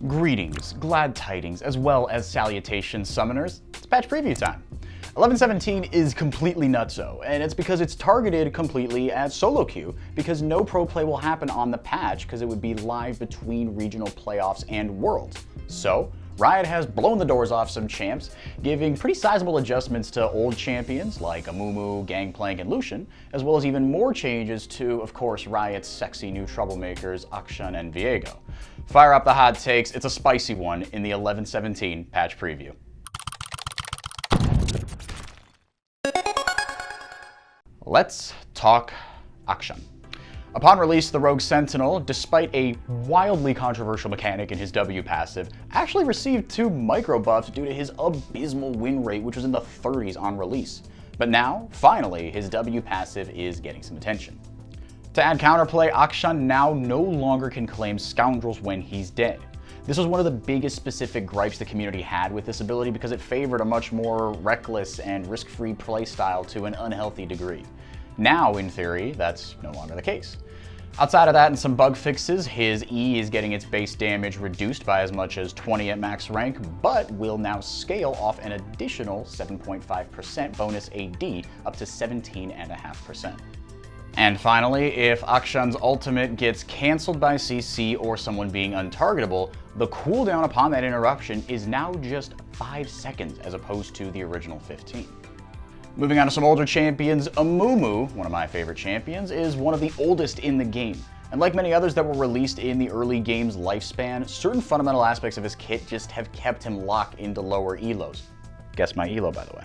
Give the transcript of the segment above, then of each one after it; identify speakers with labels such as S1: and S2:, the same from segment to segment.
S1: Greetings, glad tidings, as well as salutations, summoners. It's patch preview time. 11.17 is completely nutso, and it's because it's targeted completely at solo queue, because no pro play will happen on the patch because it would be live between regional playoffs and worlds. So, Riot has blown the doors off some champs, giving pretty sizable adjustments to old champions like Amumu, Gangplank, and Lucian, as well as even more changes to, of course, Riot's sexy new troublemakers, Akshan and Viego. Fire up the hot takes, it's a spicy one in the 11.17 patch preview. Let's talk Akshan. Upon release, the Rogue Sentinel, despite a wildly controversial mechanic in his W passive, actually received 2 micro buffs due to his abysmal win rate, which was in the 30s on release. But now, finally, his W passive is getting some attention. To add counterplay, Akshan now no longer can claim scoundrels when he's dead. This was one of the biggest specific gripes the community had with this ability because it favored a much more reckless and risk-free playstyle to an unhealthy degree. Now, in theory, that's no longer the case. Outside of that and some bug fixes, his E is getting its base damage reduced by as much as 20 at max rank, but will now scale off an additional 7.5% bonus AD up to 17.5%. And finally, if Akshan's ultimate gets cancelled by CC or someone being untargetable, the cooldown upon that interruption is now just 5 seconds as opposed to the original 15. Moving on to some older champions, Amumu, one of my favorite champions, is one of the oldest in the game. And like many others that were released in the early game's lifespan, certain fundamental aspects of his kit just have kept him locked into lower elos. Guess my elo, by the way.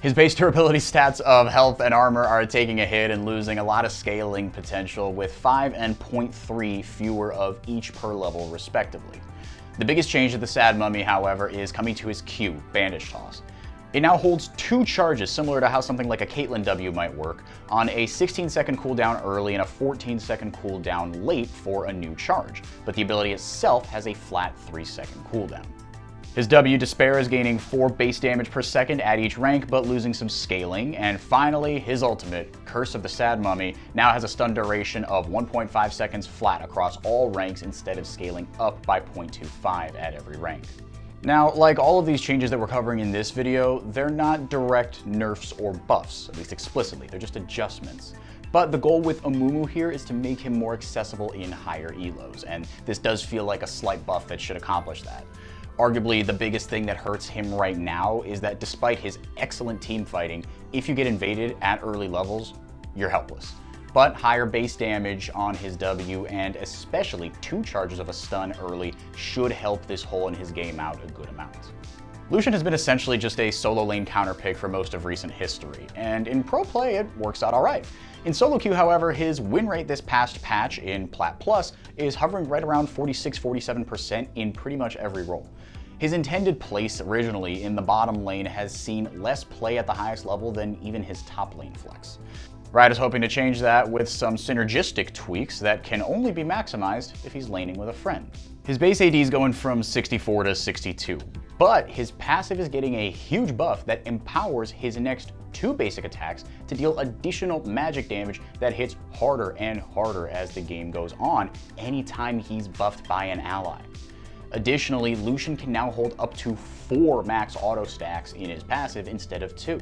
S1: His base durability stats of health and armor are taking a hit and losing a lot of scaling potential with 5 and 0.3 fewer of each per level respectively. The biggest change to the Sad Mummy, however, is coming to his Q, Bandage Toss. It now holds 2 charges, similar to how something like a Caitlyn W might work, on a 16-second cooldown early and a 14-second cooldown late for a new charge, but the ability itself has a flat 3-second cooldown. His W Despair is gaining 4 base damage per second at each rank, but losing some scaling. And finally, his ultimate, Curse of the Sad Mummy, now has a stun duration of 1.5 seconds flat across all ranks instead of scaling up by 0.25 at every rank. Now, like all of these changes that we're covering in this video, they're not direct nerfs or buffs, at least explicitly, they're just adjustments. But the goal with Amumu here is to make him more accessible in higher elos, and this does feel like a slight buff that should accomplish that. Arguably, the biggest thing that hurts him right now is that despite his excellent team fighting, if you get invaded at early levels, you're helpless. But higher base damage on his W and especially 2 charges of a stun early should help this hole in his game out a good amount. Lucian has been essentially just a solo lane counter pick for most of recent history, and in pro play it works out alright. In solo queue, however, his win rate this past patch in Plat Plus is hovering right around 46-47% in pretty much every role. His intended place originally in the bottom lane has seen less play at the highest level than even his top lane flex. Riot is hoping to change that with some synergistic tweaks that can only be maximized if he's laning with a friend. His base AD is going from 64 to 62, but his passive is getting a huge buff that empowers his next 2 basic attacks to deal additional magic damage that hits harder and harder as the game goes on anytime he's buffed by an ally. Additionally, Lucian can now hold up to 4 max auto stacks in his passive instead of 2.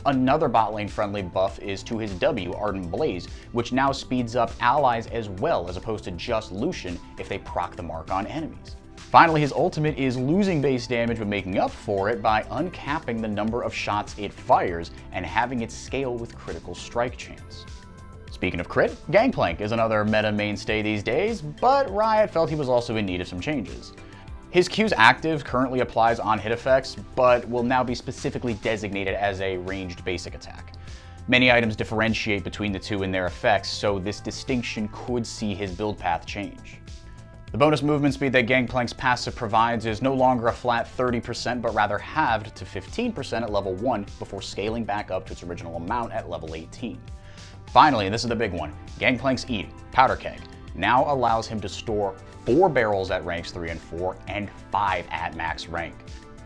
S1: Another bot lane friendly buff is to his W, Ardent Blaze, which now speeds up allies as well as opposed to just Lucian if they proc the mark on enemies. Finally, his ultimate is losing base damage but making up for it by uncapping the number of shots it fires and having it scale with critical strike chance. Speaking of crit, Gangplank is another meta mainstay these days, but Riot felt he was also in need of some changes. His Q's active currently applies on hit effects, but will now be specifically designated as a ranged basic attack. Many items differentiate between the two in their effects, so this distinction could see his build path change. The bonus movement speed that Gangplank's passive provides is no longer a flat 30%, but rather halved to 15% at level 1 before scaling back up to its original amount at level 18. Finally, and this is the big one, Gangplank's E, Powder Keg, now allows him to store 4 barrels at ranks 3 and 4 and 5 at max rank.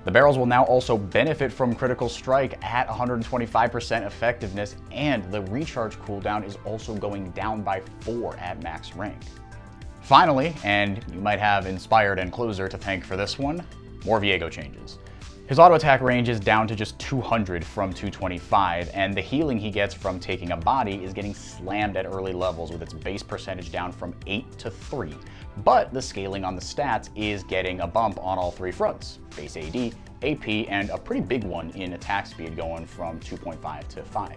S1: The barrels will now also benefit from critical strike at 125% effectiveness, and the recharge cooldown is also going down by 4 at max rank. Finally, and you might have Inspired and Closer to thank for this one, more Viego changes. His auto attack range is down to just 200 from 225, and the healing he gets from taking a body is getting slammed at early levels with its base percentage down from 8 to 3. But the scaling on the stats is getting a bump on all three fronts: base AD, AP, and a pretty big one in attack speed going from 2.5 to 5.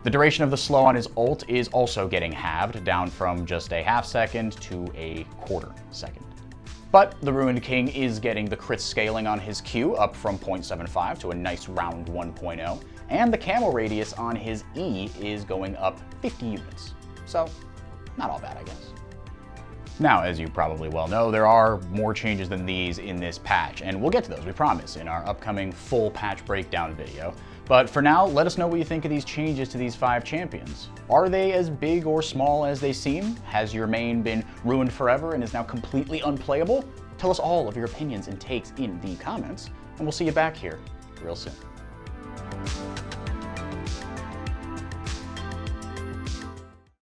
S1: The duration of the slow on his ult is also getting halved, down from just a half second to a quarter second. But the Ruined King is getting the crit scaling on his Q up from 0.75 to a nice round 1.0, and the camo radius on his E is going up 50 units. So, not all bad, I guess. Now, as you probably well know, there are more changes than these in this patch, and we'll get to those, we promise, in our upcoming full patch breakdown video. But for now, let us know what you think of these changes to these 5 champions. Are they as big or small as they seem? Has your main been ruined forever and is now completely unplayable? Tell us all of your opinions and takes in the comments, and we'll see you back here real soon.